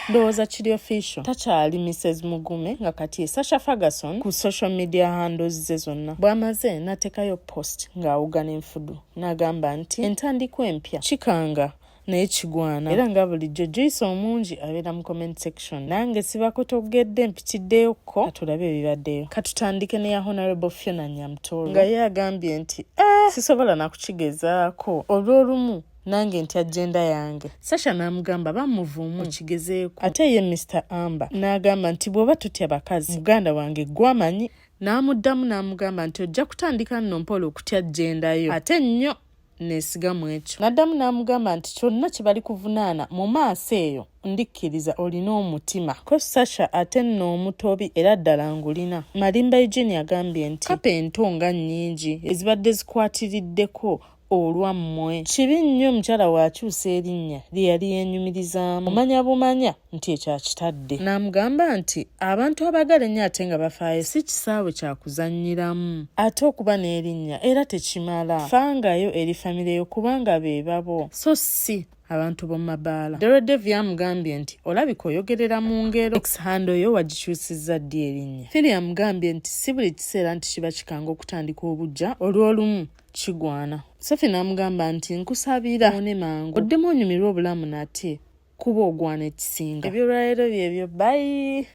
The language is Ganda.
ndowooza kiri official takyali Mrs Mugume nga kati Sasha Ferguson ku social media handles ze zonna bw'amaze n'ateekayo post ng'awugana enfudu n'agamba nti entandikwa empya kikanga naye kigwana era nga bulijjo Joyce omungi abeera mu comment section nange sibakutogedde mpitiddeyoko katulabe ebibaddeyo katutandike ne ya Honorable Fiona Nyamtoro nga ye agambye nti sisobola nakukigezaako olw'olumu nange nti agenda yange. Sasha n'amugamba bamuvumu kigezeeko ate ye Mr Amber n'agamba nti bw'oba tutya bakazi muganda wange gwamanyi n'amuddamu n'amugamba nti ojja kutandika nno mpola okutya agendayo ate nnyo neesigamu ekyo n'addamu n'amugamba nti kyonna kye bali kuvunaana mu maaso eyo ndikkiriza olina omutima ko Sasha ate nno omutobi era ddala ngulina. Malimba Eugene agambye nti kapa ento nga nnyingi ezibadde zikwatiriddeko olwammwe kibi nnyo omukyala waakyusa erinnya lye yali yeenyumirizaamu omanya bumanya nti ekyakitadde n'amugamba nti abantu abagala ennyo ate nga bafaayo si kisaawe kyakuzannyiramu ate okuba n'erinnya era tekimala fangayo eri famire yo kubanga be babo so si abantu b'omumabaala. Deredev yamugambye nti olabika oyogerera mu ngero ex-hando yo wagikyusizza ddi erinnya. Phil yamugambye nti si buli kiseera nti kiba kikanga okutandika obujja olw'olumu kigwana. Sophie n'amugamba nti nkusabira one mangu oddemu onyumirwa obulamu nate kuba ogwana ekisinga. Ebyolwaleero byebyo bye.